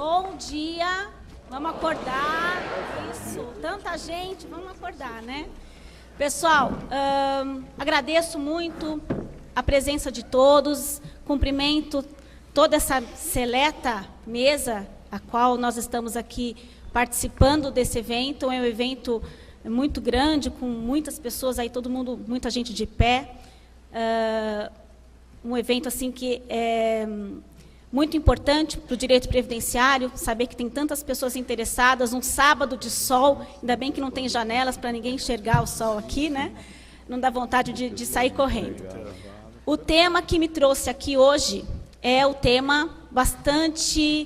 Bom dia, vamos acordar, isso, tanta gente, vamos acordar, né? Pessoal, agradeço muito a presença de todos, cumprimento toda essa seleta mesa, a qual nós estamos aqui participando desse evento. É um evento muito grande, com muitas pessoas aí, todo mundo, muita gente de pé. Um evento assim que é muito importante para o direito previdenciário, saber que tem tantas pessoas interessadas, um sábado de sol, ainda bem que não tem janelas para ninguém enxergar o sol aqui, né? Não dá vontade de sair correndo. O tema que me trouxe aqui hoje é o tema bastante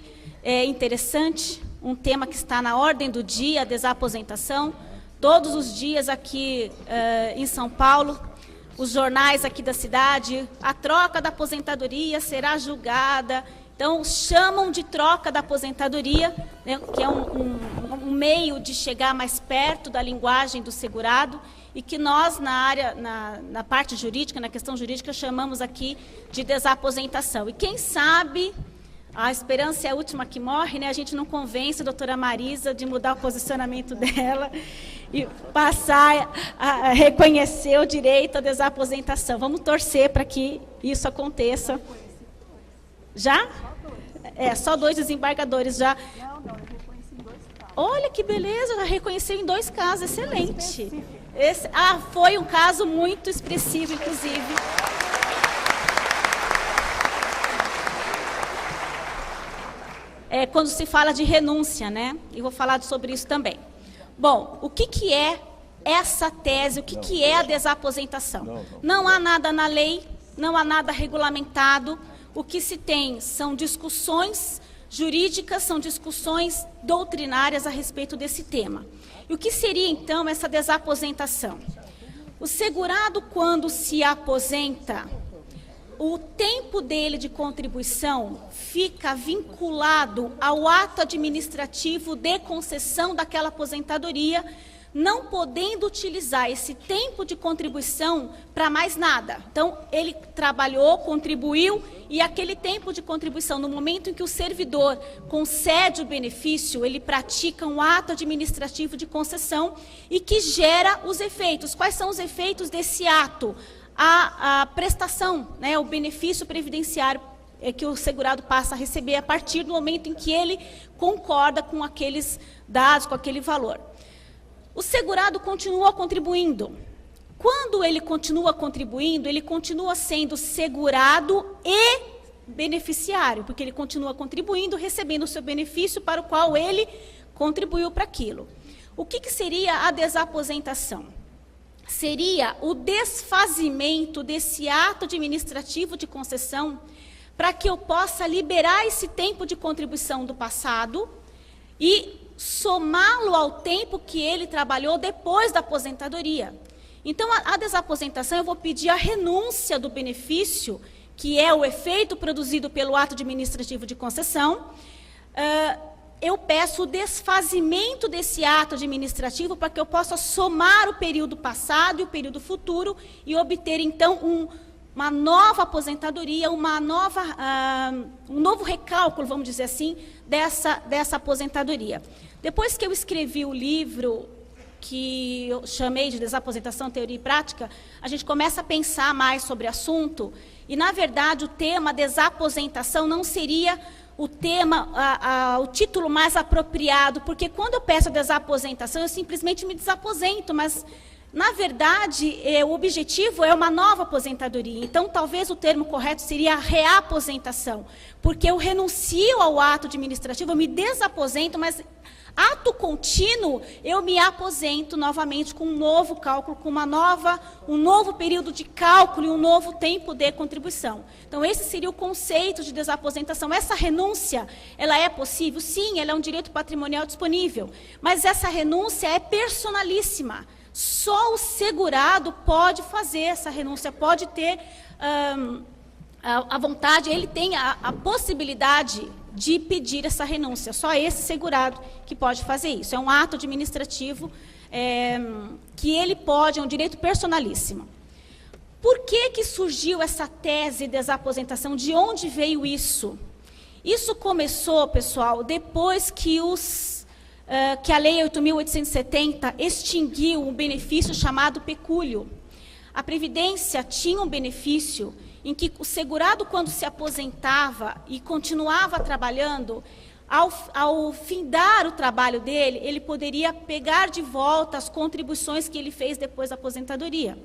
interessante, um tema que está na ordem do dia, a desaposentação. Todos os dias aqui em São Paulo, os jornais aqui da cidade, a troca da aposentadoria será julgada. Então, chamam de troca da aposentadoria, né, que é um meio de chegar mais perto da linguagem do segurado, e que nós, na parte jurídica, na questão jurídica, chamamos aqui de desaposentação. E quem sabe, a esperança é a última que morre, né? A gente não convence a doutora Marisa de mudar o posicionamento dela e passar a reconhecer o direito à desaposentação. Vamos torcer para que isso aconteça. Já? Só 2 desembargadores já. Não, eu reconheci em 2 casos. Olha que beleza, já reconheceu em 2 casos, excelente. Foi um caso muito expressivo, inclusive. Quando se fala de renúncia, né? Eu vou falar sobre isso também. Bom, o que é essa tese, o que é a desaposentação? Não há nada na lei, não há nada regulamentado. O que se tem são discussões jurídicas, são discussões doutrinárias a respeito desse tema. E o que seria, então, essa desaposentação? O segurado, quando se aposenta, o tempo dele de contribuição fica vinculado ao ato administrativo de concessão daquela aposentadoria, não podendo utilizar esse tempo de contribuição para mais nada. Então, ele trabalhou, contribuiu, e aquele tempo de contribuição, no momento em que o servidor concede o benefício, ele pratica um ato administrativo de concessão e que gera os efeitos. Quais são os efeitos desse ato? A prestação, né, o benefício previdenciário que o segurado passa a receber a partir do momento em que ele concorda com aqueles dados, com aquele valor. O segurado continua contribuindo. Quando ele continua contribuindo, ele continua sendo segurado e beneficiário, porque ele continua contribuindo, recebendo o seu benefício para o qual ele contribuiu para aquilo. O que seria a desaposentação? Seria o desfazimento desse ato administrativo de concessão para que eu possa liberar esse tempo de contribuição do passado e somá-lo ao tempo que ele trabalhou depois da aposentadoria. Então, a desaposentação, eu vou pedir a renúncia do benefício, que é o efeito produzido pelo ato administrativo de concessão. Eu peço o desfazimento desse ato administrativo para que eu possa somar o período passado e o período futuro e obter, então, uma nova aposentadoria, um novo recálculo, vamos dizer assim, dessa aposentadoria. Depois que eu escrevi o livro, que eu chamei de Desaposentação, Teoria e Prática, a gente começa a pensar mais sobre o assunto, e, na verdade, o tema desaposentação não seria o tema, o título mais apropriado, porque quando eu peço a desaposentação, eu simplesmente me desaposento, mas, na verdade, o objetivo é uma nova aposentadoria. Então, talvez o termo correto seria a reaposentação, porque eu renuncio ao ato administrativo, eu me desaposento, mas ato contínuo, eu me aposento novamente com um novo cálculo, com um novo período de cálculo e um novo tempo de contribuição. Então, esse seria o conceito de desaposentação. Essa renúncia, ela é possível? Sim, ela é um direito patrimonial disponível, mas essa renúncia é personalíssima. Só o segurado pode fazer essa renúncia, pode ter a vontade, ele tem a possibilidade de pedir essa renúncia. Só esse segurado que pode fazer isso. É um ato administrativo que ele pode, é um direito personalíssimo. Por que surgiu essa tese de desaposentação? De onde veio isso? Isso começou, pessoal, depois que que a Lei 8.870 extinguiu um benefício chamado pecúlio. A Previdência tinha um benefício em que o segurado, quando se aposentava e continuava trabalhando, ao findar o trabalho dele, ele poderia pegar de volta as contribuições que ele fez depois da aposentadoria.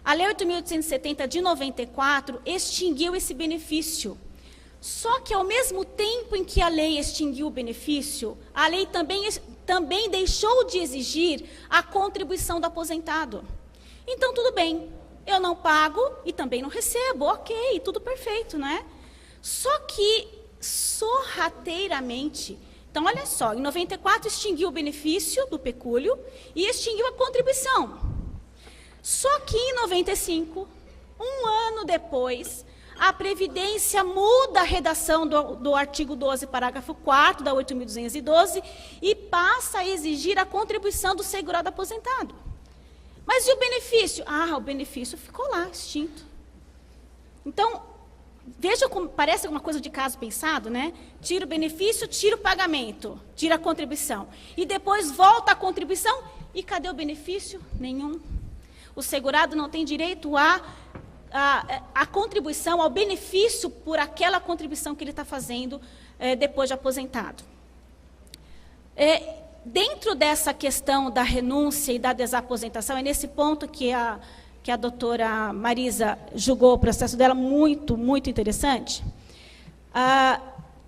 A Lei 8.870 de 94 extinguiu esse benefício. Só que, ao mesmo tempo em que a lei extinguiu o benefício, a lei também deixou de exigir a contribuição do aposentado. Então, tudo bem, eu não pago e também não recebo, ok, tudo perfeito, né? Só que, sorrateiramente, então, olha só, em 94 extinguiu o benefício do pecúlio e extinguiu a contribuição. Só que, em 95, um ano depois, a Previdência muda a redação do artigo 12, parágrafo 4º da 8.212 e passa a exigir a contribuição do segurado aposentado. Mas e o benefício? O benefício ficou lá, extinto. Então, veja como parece uma coisa de caso pensado, né? Tira o benefício, tira o pagamento, tira a contribuição. E depois volta a contribuição e cadê o benefício? Nenhum. O segurado não tem direito a contribuição, ao benefício por aquela contribuição que ele está fazendo depois de aposentado. Dentro dessa questão da renúncia e da desaposentação, é nesse ponto que a doutora Marisa julgou o processo dela muito, muito interessante.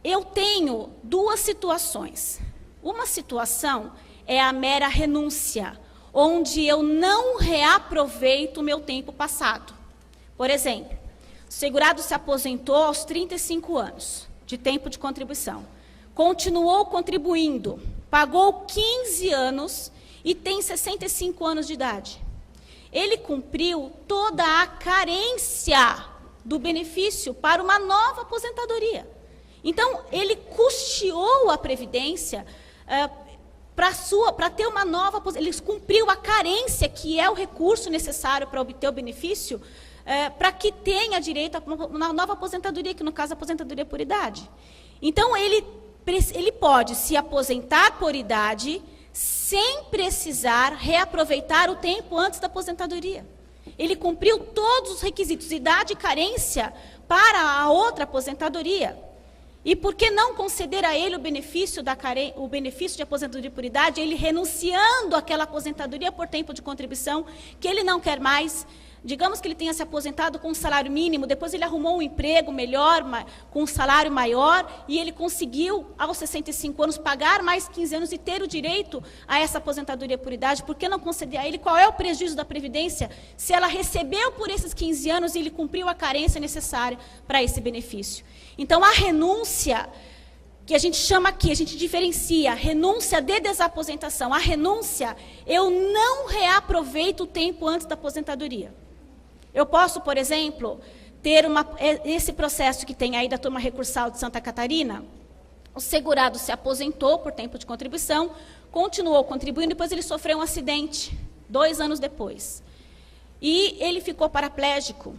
Eu tenho duas situações. Uma situação é a mera renúncia, onde eu não reaproveito o meu tempo passado. Por exemplo, o segurado se aposentou aos 35 anos de tempo de contribuição. Continuou contribuindo, pagou 15 anos e tem 65 anos de idade. Ele cumpriu toda a carência do benefício para uma nova aposentadoria. Então, ele custeou a Previdência para ter uma nova aposentadoria. Ele cumpriu a carência, que é o recurso necessário para obter o benefício, para que tenha direito a uma nova aposentadoria, que no caso é a aposentadoria por idade. Então, ele pode se aposentar por idade sem precisar reaproveitar o tempo antes da aposentadoria. Ele cumpriu todos os requisitos, idade e carência, para a outra aposentadoria. E por que não conceder a ele o benefício de aposentadoria por idade, ele renunciando àquela aposentadoria por tempo de contribuição, que ele não quer mais? Digamos que ele tenha se aposentado com um salário mínimo, depois ele arrumou um emprego melhor, com um salário maior, e ele conseguiu, aos 65 anos, pagar mais 15 anos e ter o direito a essa aposentadoria por idade. Por que não conceder a ele? Qual é o prejuízo da Previdência se ela recebeu por esses 15 anos e ele cumpriu a carência necessária para esse benefício? Então, a renúncia, que a gente chama aqui, a gente diferencia renúncia de desaposentação. A renúncia, eu não reaproveito o tempo antes da aposentadoria. Eu posso, por exemplo, ter esse processo que tem aí da turma recursal de Santa Catarina. O segurado se aposentou por tempo de contribuição, continuou contribuindo, depois ele sofreu um acidente, 2 anos depois. E ele ficou paraplégico.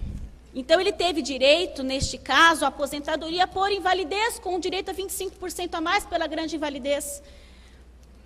Então, ele teve direito, neste caso, à aposentadoria por invalidez, com direito a 25% a mais pela grande invalidez.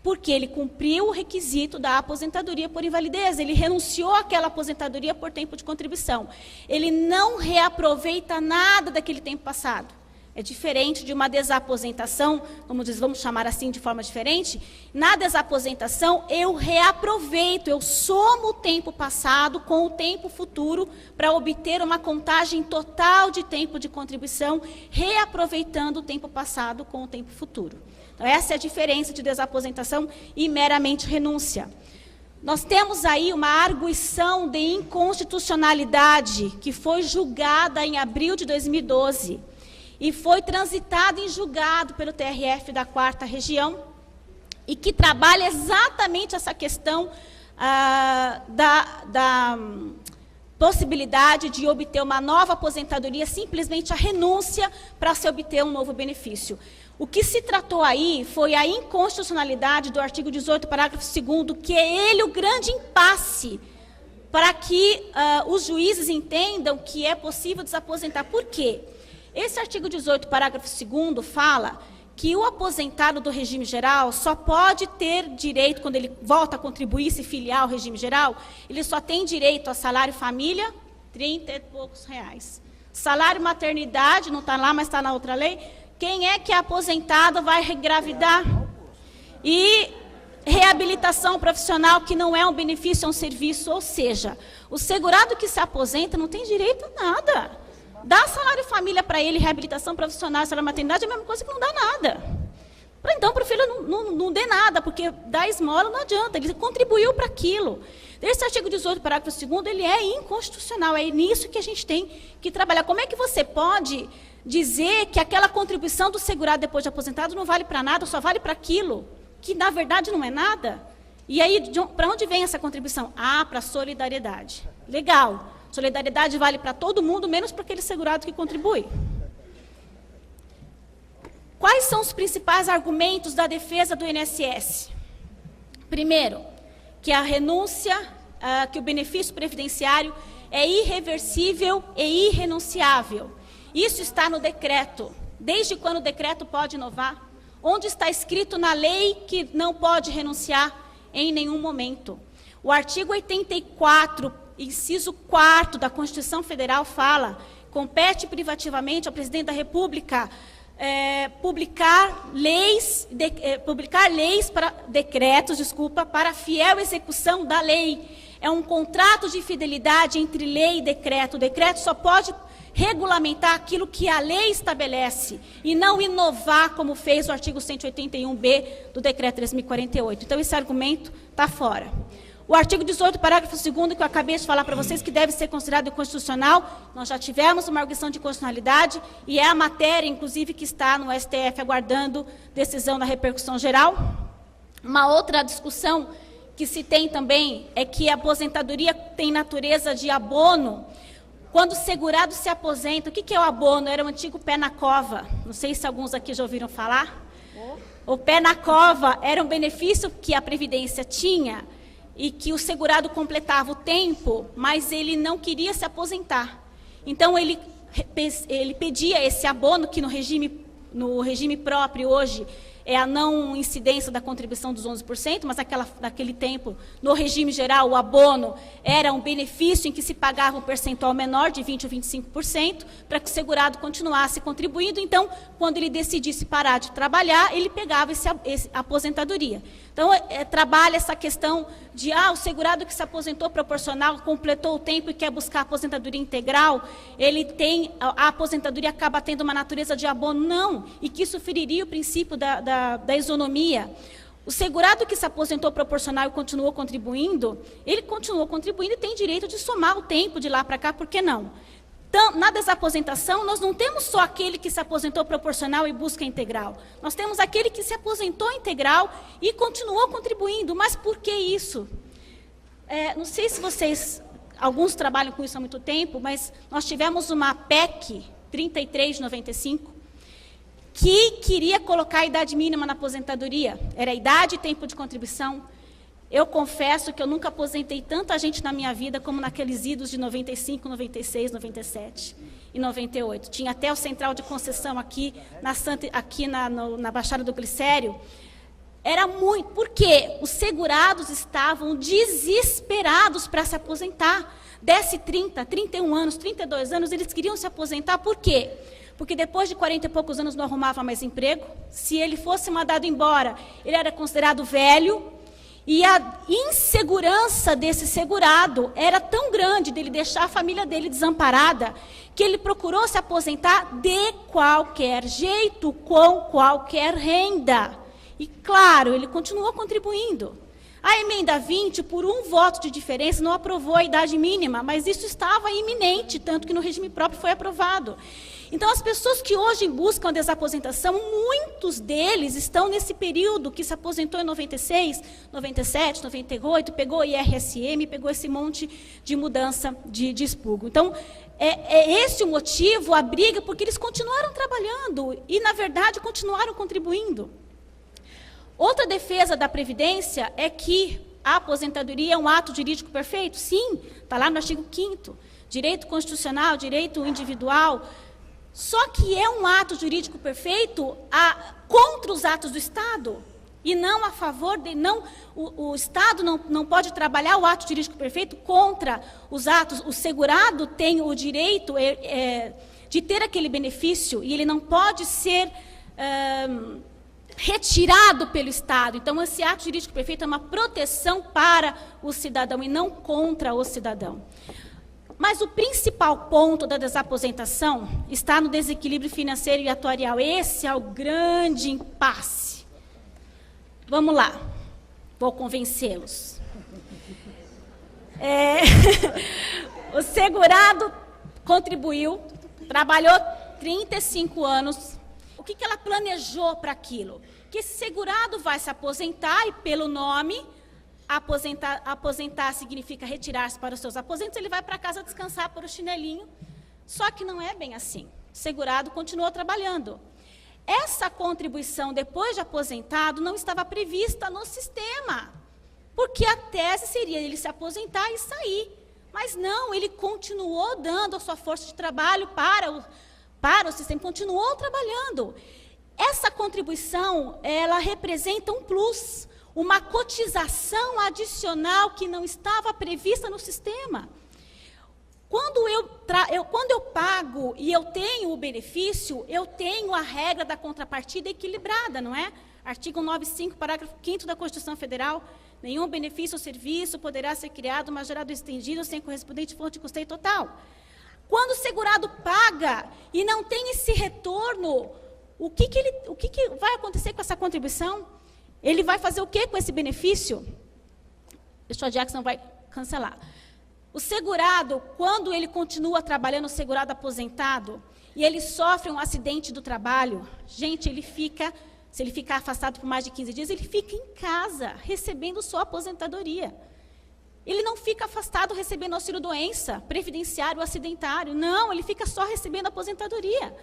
Porque ele cumpriu o requisito da aposentadoria por invalidez, ele renunciou àquela aposentadoria por tempo de contribuição. Ele não reaproveita nada daquele tempo passado. É diferente de uma desaposentação, vamos chamar assim de forma diferente. Na desaposentação, eu reaproveito, eu somo o tempo passado com o tempo futuro para obter uma contagem total de tempo de contribuição, reaproveitando o tempo passado com o tempo futuro. Então, essa é a diferença de desaposentação e meramente renúncia. Nós temos aí uma arguição de inconstitucionalidade que foi julgada em abril de 2012 e foi transitada em julgado pelo TRF da 4ª Região e que trabalha exatamente essa questão da possibilidade de obter uma nova aposentadoria, simplesmente a renúncia para se obter um novo benefício. O que se tratou aí foi a inconstitucionalidade do artigo 18, parágrafo 2º, que é ele o grande impasse para que os juízes entendam que é possível desaposentar. Por quê? Esse artigo 18, parágrafo 2º, fala que o aposentado do regime geral só pode ter direito, quando ele volta a contribuir, se filiar ao regime geral, ele só tem direito a salário família, 30 e poucos reais. Salário maternidade, não está lá, mas está na outra lei. Quem é que é aposentado vai engravidar? E reabilitação profissional, que não é um benefício, é um serviço. Ou seja, o segurado que se aposenta não tem direito a nada. Dá salário família para ele, reabilitação profissional, salário maternidade, é a mesma coisa que não dá nada. Então, para o filho não dê nada, porque dar esmola não adianta, ele contribuiu para aquilo. Esse artigo 18, parágrafo 2º, ele é inconstitucional, é nisso que a gente tem que trabalhar. Como é que você pode dizer que aquela contribuição do segurado depois de aposentado não vale para nada, só vale para aquilo, que na verdade não é nada? E aí, para onde vem essa contribuição? Ah, para a solidariedade. Legal, solidariedade vale para todo mundo, menos para aquele segurado que contribui. Quais são os principais argumentos da defesa do INSS? Primeiro, que a renúncia, que o benefício previdenciário é irreversível e irrenunciável. Isso está no decreto. Desde quando o decreto pode inovar? Onde está escrito na lei que não pode renunciar em nenhum momento? O artigo 84, inciso 4 da Constituição Federal fala: compete privativamente ao presidente da República publicar decretos para fiel execução da lei. É um contrato de fidelidade entre lei e decreto. O decreto só pode regulamentar aquilo que a lei estabelece e não inovar, como fez o artigo 181b do decreto 3.048. Então, esse argumento está fora. O artigo 18, parágrafo 2º, que eu acabei de falar para vocês, que deve ser considerado inconstitucional, nós já tivemos uma arguição de constitucionalidade, e é a matéria, inclusive, que está no STF aguardando decisão da repercussão geral. Uma outra discussão que se tem também é que a aposentadoria tem natureza de abono. Quando o segurado se aposenta, o que é o abono? Era o antigo pé na cova. Não sei se alguns aqui já ouviram falar. O pé na cova era um benefício que a Previdência tinha, e que o segurado completava o tempo, mas ele não queria se aposentar. Então, ele pedia esse abono, que no regime próprio hoje é a não incidência da contribuição dos 11%, mas naquele tempo, no regime geral, o abono era um benefício em que se pagava um percentual menor, de 20% ou 25%, para que o segurado continuasse contribuindo. Então, quando ele decidisse parar de trabalhar, ele pegava essa aposentadoria. Então, trabalha essa questão de, o segurado que se aposentou proporcional, completou o tempo e quer buscar a aposentadoria integral, a aposentadoria acaba tendo uma natureza de abono. Não, e que isso feriria o princípio da isonomia. O segurado que se aposentou proporcional e continuou contribuindo, ele continuou contribuindo e tem direito de somar o tempo de lá para cá, por que não? Então, na desaposentação, nós não temos só aquele que se aposentou proporcional e busca integral. Nós temos aquele que se aposentou integral e continuou contribuindo. Mas por que isso? Não sei se vocês, alguns trabalham com isso há muito tempo, mas nós tivemos uma PEC 33 de 95, que queria colocar a idade mínima na aposentadoria. Era a idade e tempo de contribuição. Eu confesso que eu nunca aposentei tanta gente na minha vida como naqueles idos de 95, 96, 97 e 98. Tinha até o central de concessão aqui na Baixada do Glicério. Era muito, porque os segurados estavam desesperados para se aposentar. Desse 30, 31 anos, 32 anos, eles queriam se aposentar. Por quê? Porque depois de 40 e poucos anos não arrumava mais emprego. Se ele fosse mandado embora, ele era considerado velho. E a insegurança desse segurado era tão grande dele deixar a família dele desamparada, que ele procurou se aposentar de qualquer jeito, com qualquer renda. E, claro, ele continuou contribuindo. A emenda 20, por um voto de diferença, não aprovou a idade mínima, mas isso estava iminente, tanto que no regime próprio foi aprovado. Então, as pessoas que hoje buscam a desaposentação, muitos deles estão nesse período que se aposentou em 96, 97, 98, pegou IRSM, pegou esse monte de mudança de expurgo. Então, é esse o motivo, a briga, porque eles continuaram trabalhando e, na verdade, continuaram contribuindo. Outra defesa da Previdência é que a aposentadoria é um ato jurídico perfeito. Sim, está lá no artigo 5º. Direito constitucional, direito individual. Só que é um ato jurídico perfeito contra os atos do Estado, e não a favor de... O Estado não pode trabalhar o ato jurídico perfeito contra os atos. O segurado tem o direito de ter aquele benefício, e ele não pode ser retirado pelo Estado. Então, esse ato jurídico perfeito é uma proteção para o cidadão e não contra o cidadão. Mas o principal ponto da desaposentação está no desequilíbrio financeiro e atuarial. Esse é o grande impasse. Vamos lá, vou convencê-los. O segurado contribuiu, trabalhou 35 anos. O que ela planejou para aquilo? Que esse segurado vai se aposentar, e pelo nome, aposentar significa retirar-se para os seus aposentos, ele vai para casa descansar por o chinelinho. Só que não é bem assim. O segurado continuou trabalhando. Essa contribuição depois de aposentado não estava prevista no sistema, porque a tese seria ele se aposentar e sair. Mas não, ele continuou dando a sua força de trabalho para o sistema, continuou trabalhando. Essa contribuição, ela representa um plus, uma cotização adicional que não estava prevista no sistema. Quando eu pago e eu tenho o benefício, eu tenho a regra da contrapartida equilibrada, não é? Artigo 95, parágrafo 5º da Constituição Federal. Nenhum benefício ou serviço poderá ser criado, majorado ou estendido, sem correspondente fonte de custeio total. Quando o segurado paga e não tem esse retorno, o que vai acontecer com essa contribuição? Ele vai fazer o que com esse benefício? Deixa eu adiar que senão vai cancelar. O segurado, quando ele continua trabalhando, o segurado aposentado, e ele sofre um acidente do trabalho, gente, se ele ficar afastado por mais de 15 dias, ele fica em casa, recebendo sua aposentadoria. Ele não fica afastado recebendo auxílio-doença, previdenciário ou acidentário. Não, ele fica só recebendo aposentadoria.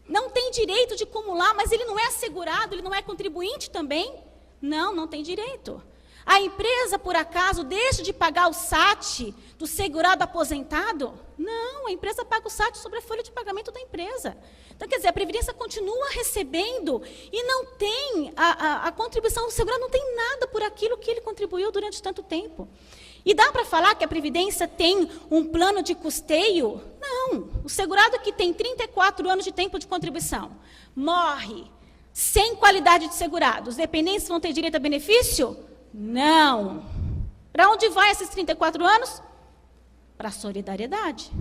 Não tem direito de acumular, mas ele não é assegurado, ele não é contribuinte também? Não, não tem direito. A empresa, por acaso, deixa de pagar o SAT do segurado aposentado? Não, a empresa paga o SAT sobre a folha de pagamento da empresa. Então, quer dizer, a Previdência continua recebendo e não tem, a contribuição do segurado não tem nada por aquilo que ele contribuiu durante tanto tempo. E dá para falar que a Previdência tem um plano de custeio? Não. O segurado que tem 34 anos de tempo de contribuição morre sem qualidade de segurado. Os dependentes vão ter direito a benefício? Não. Para onde vai esses 34 anos? Para a solidariedade.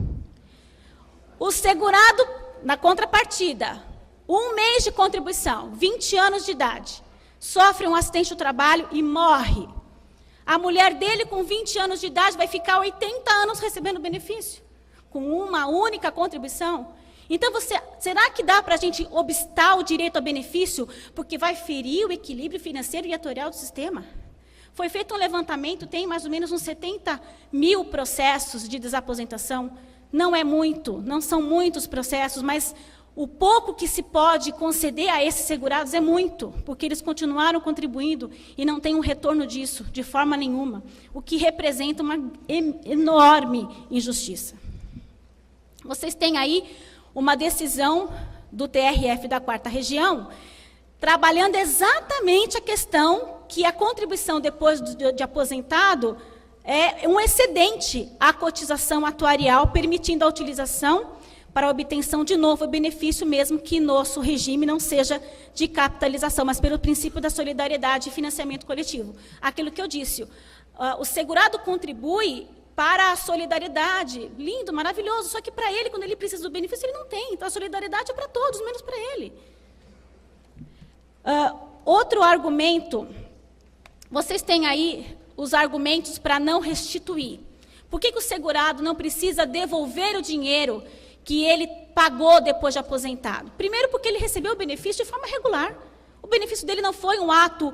O segurado, na contrapartida, 1 mês de contribuição, 20 anos de idade, sofre um acidente do trabalho e morre. A mulher dele, com 20 anos de idade, vai ficar 80 anos recebendo benefício, com uma única contribuição. Então, será que dá para a gente obstar o direito a benefício, porque vai ferir o equilíbrio financeiro e atuarial do sistema? Foi feito um levantamento, tem mais ou menos uns 70 mil processos de desaposentação. Não é muito, não são muitos processos, mas o pouco que se pode conceder a esses segurados é muito, porque eles continuaram contribuindo e não tem um retorno disso, de forma nenhuma, o que representa uma enorme injustiça. Vocês têm aí uma decisão do TRF da 4ª Região, trabalhando exatamente a questão que a contribuição depois de aposentado é um excedente à cotização atuarial, permitindo a utilização para a obtenção de novo benefício, mesmo que nosso regime não seja de capitalização, mas pelo princípio da solidariedade e financiamento coletivo. Aquilo que eu disse, o segurado contribui para a solidariedade, lindo, maravilhoso, só que para ele, quando ele precisa do benefício, ele não tem. Então, a solidariedade é para todos, menos para ele. Outro argumento, vocês têm aí os argumentos para não restituir. Por que o segurado não precisa devolver o dinheiro que ele pagou depois de aposentado? Primeiro, porque ele recebeu o benefício de forma regular. O benefício dele não foi um ato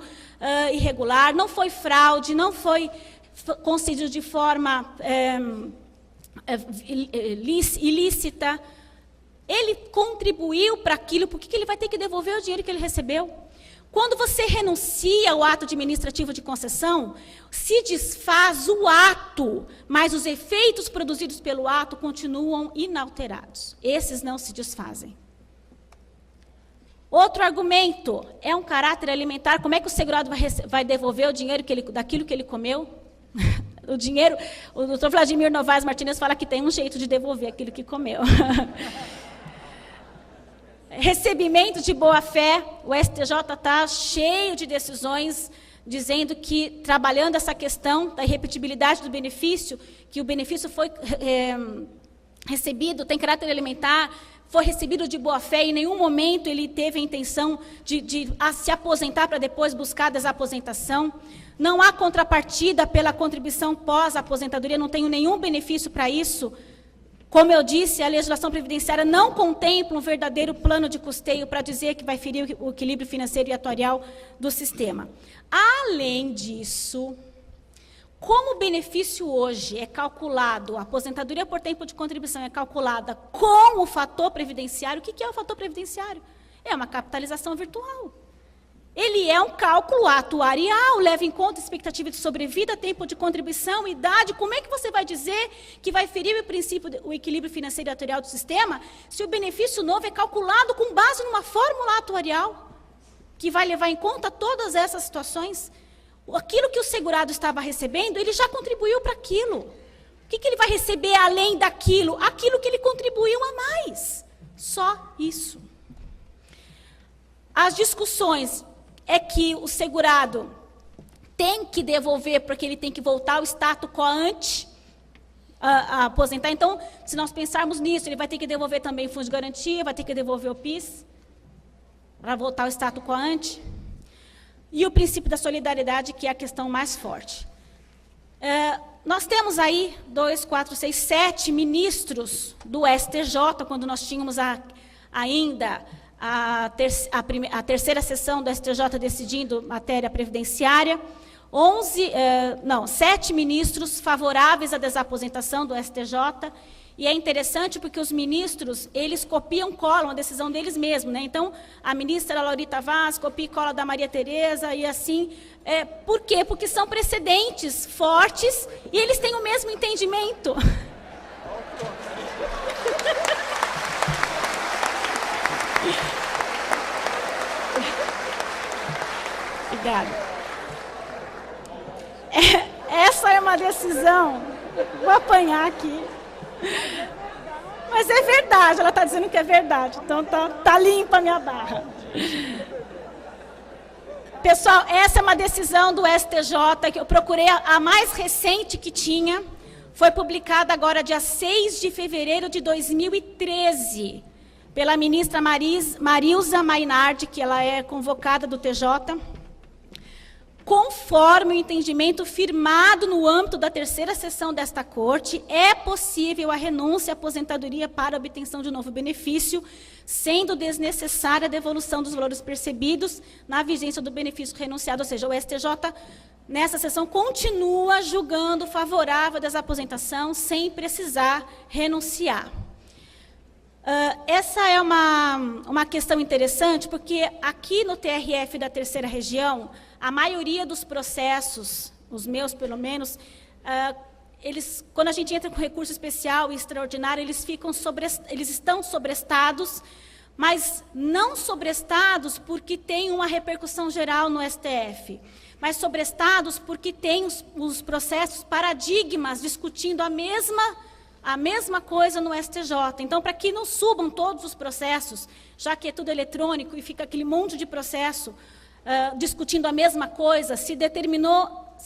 irregular, não foi fraude, não foi concedido de forma ilícita. Ele contribuiu para aquilo, por que ele vai ter que devolver o dinheiro que ele recebeu? Quando você renuncia ao ato administrativo de concessão, se desfaz o ato, mas os efeitos produzidos pelo ato continuam inalterados. Esses não se desfazem. Outro argumento é um caráter alimentar. Como é que o segurado vai devolver o dinheiro daquilo que ele comeu? O dinheiro, o doutor Vladimir Novaes Martinez fala que tem um jeito de devolver aquilo que comeu. Recebimento de boa-fé, o STJ está cheio de decisões dizendo que, trabalhando essa questão da irrepetibilidade do benefício, que o benefício foi recebido, tem caráter alimentar, foi recebido de boa-fé, e em nenhum momento ele teve a intenção de se aposentar para depois buscar a desaposentação. Não há contrapartida pela contribuição pós-aposentadoria, não tenho nenhum benefício para isso. Como eu disse, a legislação previdenciária não contempla um verdadeiro plano de custeio para dizer que vai ferir o equilíbrio financeiro e atuarial do sistema. Além disso, como o benefício hoje é calculado, a aposentadoria por tempo de contribuição é calculada com o fator previdenciário, o que é o fator previdenciário? É uma capitalização virtual. Ele é um cálculo atuarial, leva em conta expectativa de sobrevida, tempo de contribuição, idade. Como é que você vai dizer que vai ferir o princípio, o equilíbrio financeiro e atuarial do sistema, se o benefício novo é calculado com base numa fórmula atuarial, que vai levar em conta todas essas situações? Aquilo que o segurado estava recebendo, ele já contribuiu para aquilo. O que ele vai receber além daquilo? Aquilo que ele contribuiu a mais. Só isso. As discussões é que o segurado tem que devolver, porque ele tem que voltar ao status quo ante a aposentar. Então, se nós pensarmos nisso, ele vai ter que devolver também o fundo de garantia, vai ter que devolver o PIS, para voltar ao status quo ante. E o princípio da solidariedade, que é a questão mais forte. Nós temos aí 7 ministros do STJ, quando nós tínhamos ainda a terceira sessão do STJ decidindo matéria previdenciária, 7 ministros favoráveis à desaposentação do STJ, e é interessante porque os ministros, eles copiam, colam a decisão deles mesmos, né? Então, a ministra Laurita Vaz copia e cola da Maria Tereza, e assim. Por quê? Porque são precedentes fortes e eles têm o mesmo entendimento. Obrigada. Essa é uma decisão. Vou apanhar aqui. Mas é verdade, ela está dizendo que é verdade. Então tá limpa a minha barra. Pessoal, essa é uma decisão do STJ, que eu procurei a mais recente que tinha. Foi publicada agora dia 6 de fevereiro de 2013. Pela ministra Marilza Mainardi, que ela é convocada do TJ, conforme o entendimento firmado no âmbito da terceira sessão desta Corte, é possível a renúncia à aposentadoria para a obtenção de novo benefício, sendo desnecessária a devolução dos valores percebidos na vigência do benefício renunciado. Ou seja, o STJ, nessa sessão, continua julgando favorável a desaposentação sem precisar renunciar. Essa é uma questão interessante, porque aqui no TRF da terceira região, a maioria dos processos, os meus pelo menos, quando a gente entra com recurso especial e extraordinário, eles estão sobrestados, mas não sobrestados porque tem uma repercussão geral no STF, mas sobrestados porque tem os processos paradigmas discutindo a mesma coisa no STJ. Então, para que não subam todos os processos, já que é tudo eletrônico e fica aquele monte de processo discutindo a mesma coisa, se determinou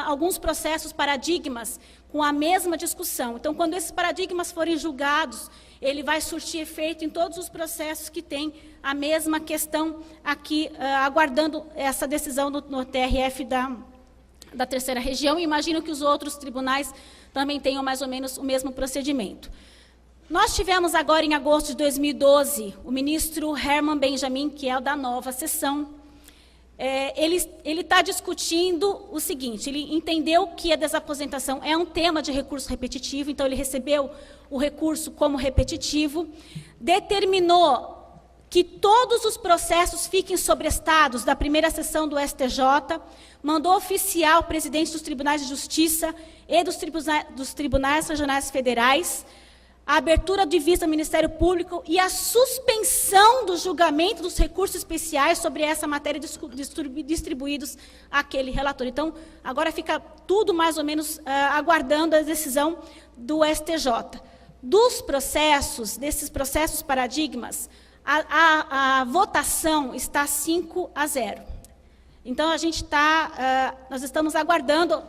alguns processos paradigmas com a mesma discussão. Então, quando esses paradigmas forem julgados, ele vai surtir efeito em todos os processos que têm a mesma questão aqui, aguardando essa decisão no TRF da terceira região, e imagino que os outros tribunais também tenham mais ou menos o mesmo procedimento. Nós tivemos agora, em agosto de 2012, o ministro Herman Benjamin, que é o da nova sessão. Ele está discutindo o seguinte: ele entendeu que a desaposentação é um tema de recurso repetitivo, então ele recebeu o recurso como repetitivo, determinou que todos os processos fiquem sobrestados da primeira sessão do STJ, mandou oficiar ao presidente dos Tribunais de Justiça e dos Tribunais Regionais Federais a abertura de vista ao Ministério Público e a suspensão do julgamento dos recursos especiais sobre essa matéria distribuídos àquele relator. Então, agora fica tudo mais ou menos aguardando a decisão do STJ. Desses processos paradigmas, a votação está 5-0. Então, nós estamos aguardando,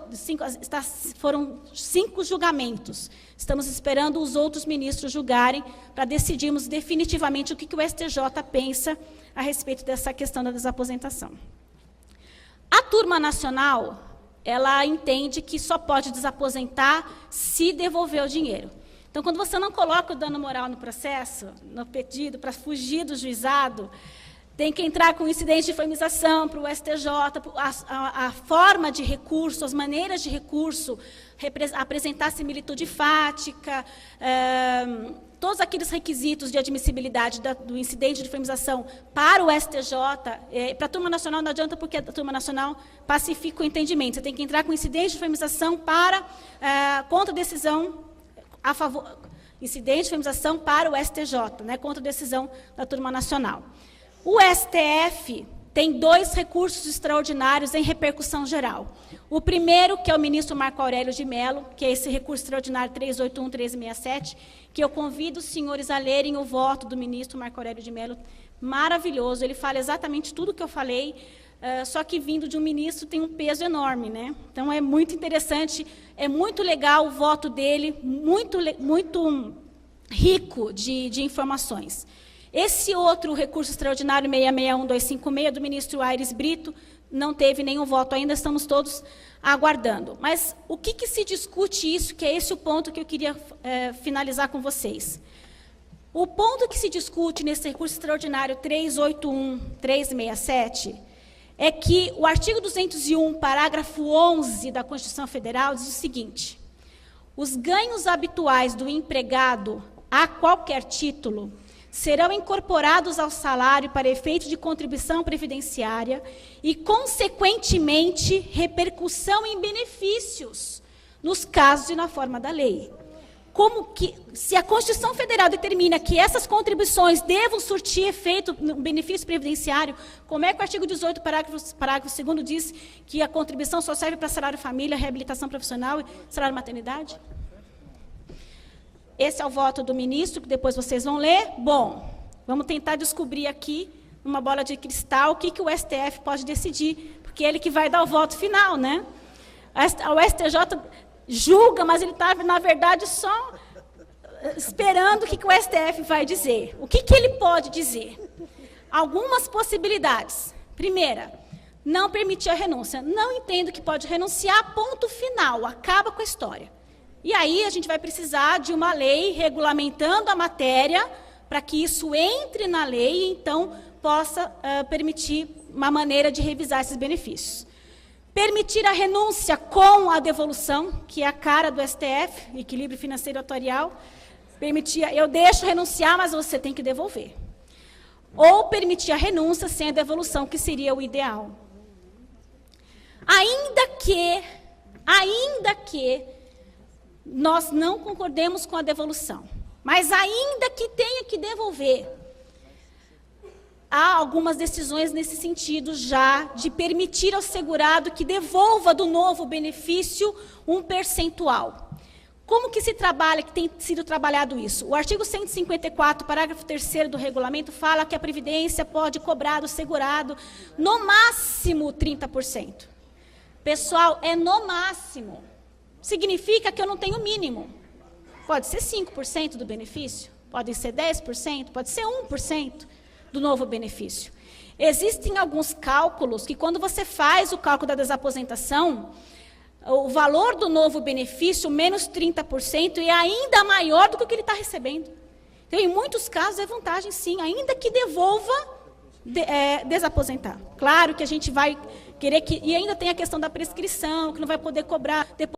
foram 5 julgamentos. Estamos esperando os outros ministros julgarem para decidirmos definitivamente o que o STJ pensa a respeito dessa questão da desaposentação. A turma nacional, ela entende que só pode desaposentar se devolver o dinheiro. Então, quando você não coloca o dano moral no processo, no pedido, para fugir do juizado, tem que entrar com incidente de inframização para o STJ, a forma de recurso, as maneiras de recurso, apresentar similitude fática, todos aqueles requisitos de admissibilidade do incidente de inframização para o STJ. Para a turma nacional não adianta, porque a turma nacional pacifica o entendimento. Você tem que entrar com incidente de inframização para contra-decisão a favor, incidente de inframização para o STJ, né, contra-decisão da turma nacional. O STF tem 2 recursos extraordinários em repercussão geral. O primeiro, que é o ministro Marco Aurélio de Mello, que é esse recurso extraordinário 381-1367, que eu convido os senhores a lerem o voto do ministro Marco Aurélio de Mello, maravilhoso, ele fala exatamente tudo o que eu falei, só que vindo de um ministro tem um peso enorme, né? Então, é muito interessante, é muito legal o voto dele, muito rico de informações. Esse outro recurso extraordinário 661256 do ministro Aires Brito não teve nenhum voto ainda, estamos todos aguardando. Mas o que se discute isso, que é esse o ponto que eu queria finalizar com vocês. O ponto que se discute nesse recurso extraordinário 381-367 é que o artigo 201, parágrafo 11 da Constituição Federal diz o seguinte: os ganhos habituais do empregado a qualquer título serão incorporados ao salário para efeito de contribuição previdenciária e, consequentemente, repercussão em benefícios, nos casos e na forma da lei. Se a Constituição Federal determina que essas contribuições devam surtir efeito no benefício previdenciário, como é que o artigo 18, parágrafo 2º, diz que a contribuição só serve para salário família, reabilitação profissional e salário maternidade? Esse é o voto do ministro, que depois vocês vão ler. Bom, vamos tentar descobrir aqui, numa bola de cristal, o que o STF pode decidir, porque é ele que vai dar o voto final, né? O STJ julga, mas ele está, na verdade, só esperando o que o STF vai dizer. O que ele pode dizer? Algumas possibilidades. Primeira, não permitir a renúncia. Não entendo que pode renunciar, ponto final, acaba com a história. E aí a gente vai precisar de uma lei regulamentando a matéria para que isso entre na lei e, então, possa permitir uma maneira de revisar esses benefícios. Permitir a renúncia com a devolução, que é a cara do STF, equilíbrio financeiro atuarial. Eu deixo renunciar, mas você tem que devolver. Ou permitir a renúncia sem a devolução, que seria o ideal. Ainda que nós não concordemos com a devolução, mas ainda que tenha que devolver, há algumas decisões nesse sentido já, de permitir ao segurado que devolva do novo benefício um percentual. Como que se trabalha, que tem sido trabalhado isso? O artigo 154, parágrafo 3º do regulamento, fala que a Previdência pode cobrar do segurado no máximo 30%. Pessoal, é no máximo. Significa que eu não tenho mínimo. Pode ser 5% do benefício, pode ser 10%, pode ser 1% do novo benefício. Existem alguns cálculos que, quando você faz o cálculo da desaposentação, o valor do novo benefício, menos 30%, é ainda maior do que o que ele está recebendo. Então, em muitos casos, é vantagem, sim, ainda que devolva, desaposentar. Claro que a gente vai querer que... E ainda tem a questão da prescrição, que não vai poder cobrar depois